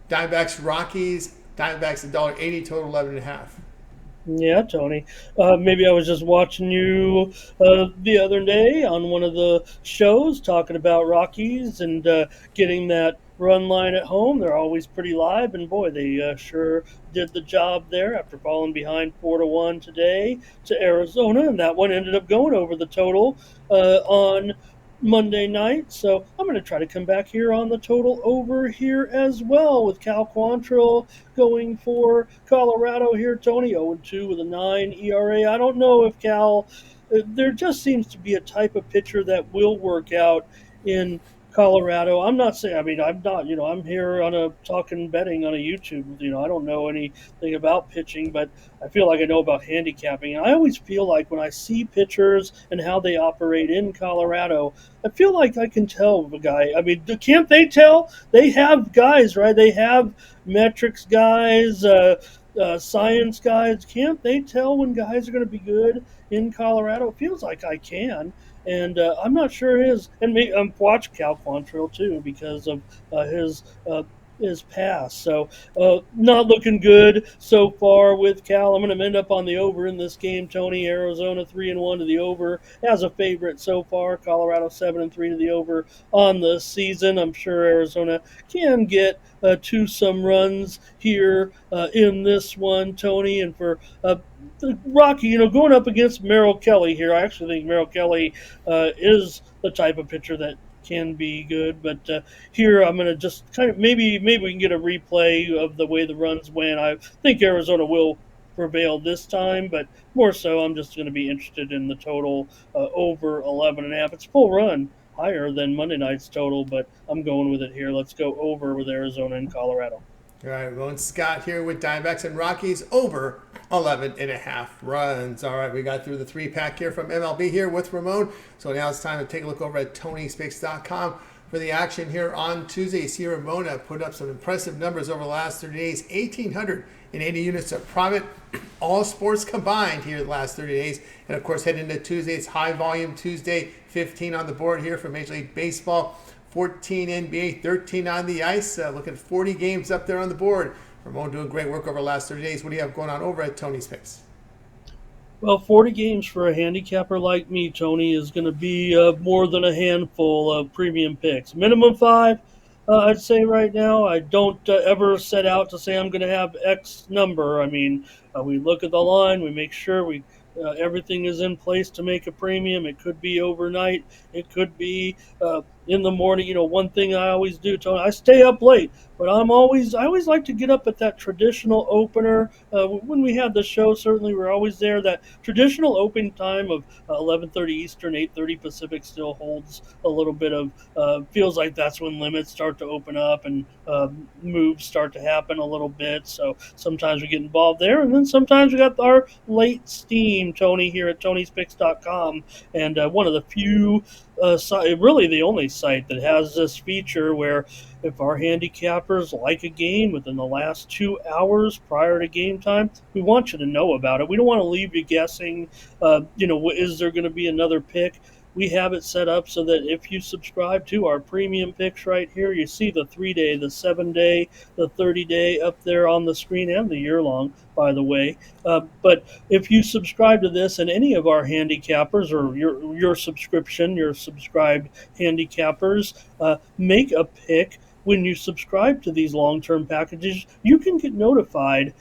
Diamondbacks, Rockies. Diamondbacks $1.80, total 11.5. Yeah, Tony. Maybe I was just watching you the other day on one of the shows talking about Rockies and getting that run line at home. They're always pretty live, and boy, they sure did the job there after falling behind 4-1 today to Arizona, and that one ended up going over the total on Monday night. So I'm going to try to come back here on the total over here as well with Cal Quantrill going for Colorado here. Tony 0-2 with a 9 ERA. I don't know if Cal, there just seems to be a type of pitcher that will work out in Colorado. I'm not saying, I mean, I'm not, I'm here on a talking betting on a YouTube. I don't know anything about pitching, but I feel like I know about handicapping. And I always feel like when I see pitchers and how they operate in Colorado, I feel like I can tell the guy. I mean, can't they tell? They have guys, right? They have metrics guys, science guys. Can't they tell when guys are going to be good in Colorado? It feels like I can. And I'm not sure his, and watch Cal Quantrill too because of his past. So not looking good so far with Cal. I'm going to end up on the over in this game. Tony, Arizona 3-1 to the over as a favorite so far. Colorado 7-3 to the over on the season. I'm sure Arizona can get to some runs here in this one, Tony. And for Rocky, going up against Merrill Kelly here, I actually think Merrill Kelly is the type of pitcher that can be good. But here I'm going to just kind of maybe we can get a replay of the way the runs went. I think Arizona will prevail this time, but more so I'm just going to be interested in the total over 11.5. It's full run, higher than Monday night's total, but I'm going with it here. Let's go over with Arizona and Colorado. All right, Ramon Scott here with Diamondbacks and Rockies over 11.5 runs. All right, we got through the three-pack here from MLB here with Ramon. So now it's time to take a look over at TonySpicks.com for the action here on Tuesday. You see Ramona put up some impressive numbers over the last 30 days. 1,880 units of profit, all sports combined here the last 30 days. And of course, heading into Tuesday, it's high volume Tuesday. 15 on the board here for Major League Baseball. 14 NBA, 13 on the ice. Looking at 40 games up there on the board. Ramon doing great work over the last 30 days. What do you have going on over at Tony's Picks? Well, 40 games for a handicapper like me, Tony, is going to be more than a handful of premium picks. Minimum five, I'd say right now. I don't ever set out to say I'm going to have X number. I mean, we look at the line, we make sure everything is in place to make a premium. It could be overnight. It could be in the morning. One thing I always do, Tony, I stay up late, but I always like to get up at that traditional opener. When we had the show, certainly we're always there. That traditional opening time of 11:30 Eastern, 8:30 Pacific still holds a little bit of. Feels like that's when limits start to open up and moves start to happen a little bit. So sometimes we get involved there, and then sometimes we got our late steam, Tony, here at Tony'sPicks.com, and one of the few really the only site that has this feature where if our handicappers like a game within the last 2 hours prior to game time, we want you to know about it. We don't want to leave you guessing, is there going to be another pick? We have it set up so that if you subscribe to our premium picks right here, you see the 3-day, the 7-day, the 30-day up there on the screen, and the year-long, by the way. But if you subscribe to this and any of our handicappers or your subscription, your subscribed handicappers, make a pick when you subscribe to these long-term packages. You can get notified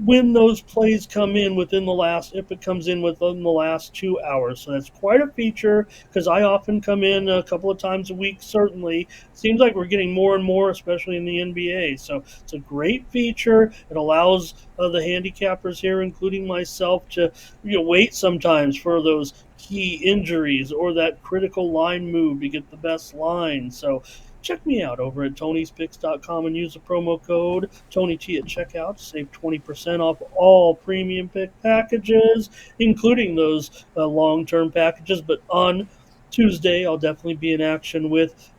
when those plays come in if it comes in within the last 2 hours. So that's quite a feature because I often come in a couple of times a week, certainly. Seems like we're getting more and more, especially in the NBA. So it's a great feature. It allows the handicappers here, including myself, to wait sometimes for those key injuries or that critical line move to get the best line. So check me out over at Tony'sPicks.com and use the promo code TonyT at checkout to save 20% off all premium pick packages, including those long-term packages. But on Tuesday, I'll definitely be in action with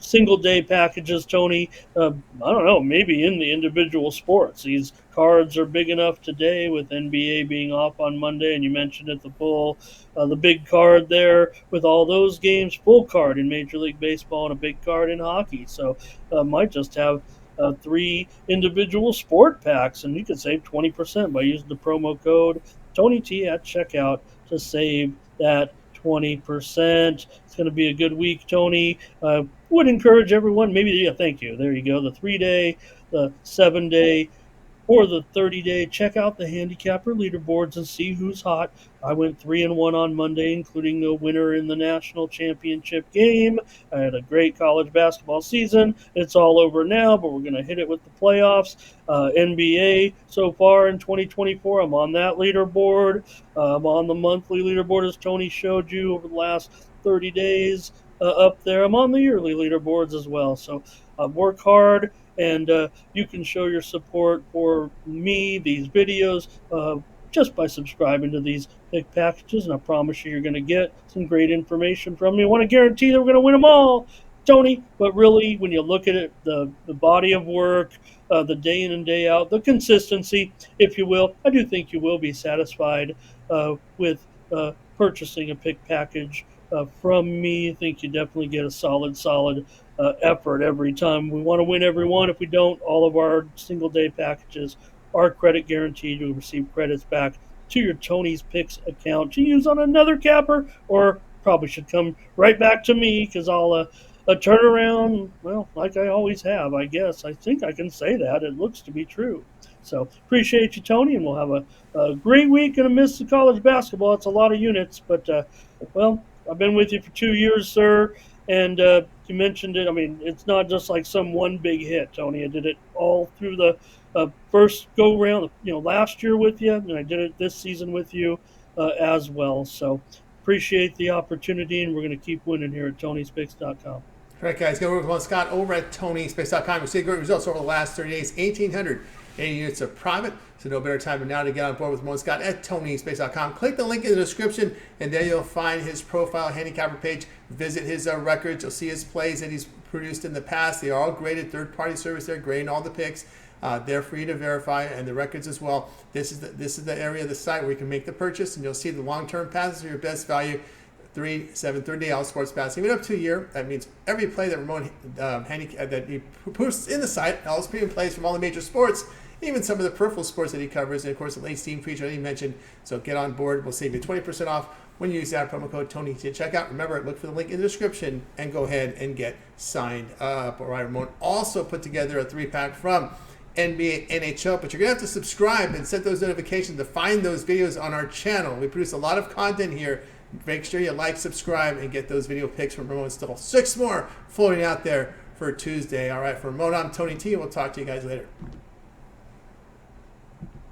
single day packages, Tony. I don't know, maybe in the individual sports. These cards are big enough today with NBA being off on Monday, and you mentioned it, the big card there with all those games, full card in Major League Baseball and a big card in hockey. So might just have 3 individual sport packs, and you can save 20% by using the promo code Tony T at checkout to save that 20%. It's going to be a good week, Tony. Would encourage everyone, maybe, yeah, thank you. There you go. The 3-day, the 7-day, or the 30-day. Check out the handicapper leaderboards and see who's hot. I went 3-1 on Monday, including a winner in the national championship game. I had a great college basketball season. It's all over now, but we're going to hit it with the playoffs. NBA so far in 2024, I'm on that leaderboard. I'm on the monthly leaderboard, as Tony showed you over the last 30 days up there. I'm on the yearly leaderboards as well. So work hard, and you can show your support for me, these videos, just by subscribing to these pick packages. And I promise you're going to get some great information from me. I want to guarantee that we're going to win them all, Tony. But really, when you look at it, the body of work, the day in and day out, the consistency, if you will, I do think you will be satisfied with purchasing a pick package from me. I think you definitely get a solid effort every time. We want to win every one. If we don't, all of our single day packages are credit guaranteed. You'll receive credits back to your Tony's Picks account to use on another capper, or probably should come right back to me, because I'll turn around, well, like I always have, I guess. I think I can say that. It looks to be true. So appreciate you, Tony, and we'll have a great week. Gonna miss the college basketball. It's a lot of units, but, well, I've been with you for 2 years, sir. And you mentioned it. I mean, it's not just like some one big hit, Tony. I did it all through the first go round, last year with you, and I did it this season with you as well. So appreciate the opportunity, and we're going to keep winning here at Tony'sPicks.com. All right, guys, go over with Scott over at Tony'sPicks.com. We'll see great results over the last 30 days. 1,880 units of profit. So no better time than now to get on board with Ramon Scott at Tony'sPicks.com. Click the link in the description, and there you'll find his profile handicapper page. Visit his records. You'll see his plays that he's produced in the past. They are all graded. Third-party service. They're grading all the picks. They're free to verify, and the records as well. This is the area of the site where you can make the purchase, and you'll see the long-term passes are your best value. 3, 7, 30-day all sports pass, even up to a year. That means every play that Ramon that he posts in the site, all his premium plays from all the major sports, even some of the peripheral sports that he covers, and of course the late steam feature that he mentioned. So get on board. We'll save you 20% off when you use that promo code Tony to check out. Remember, look for the link in the description and go ahead and get signed up. All right, Ramon also put together a 3-pack from NBA, NHL, but you're going to have to subscribe and set those notifications to find those videos on our channel. We produce a lot of content here. Make sure you like, subscribe, and get those video picks from Ramon. Still 6 more floating out there for Tuesday. All right, for Ramon, I'm Tony T. We'll talk to you guys later.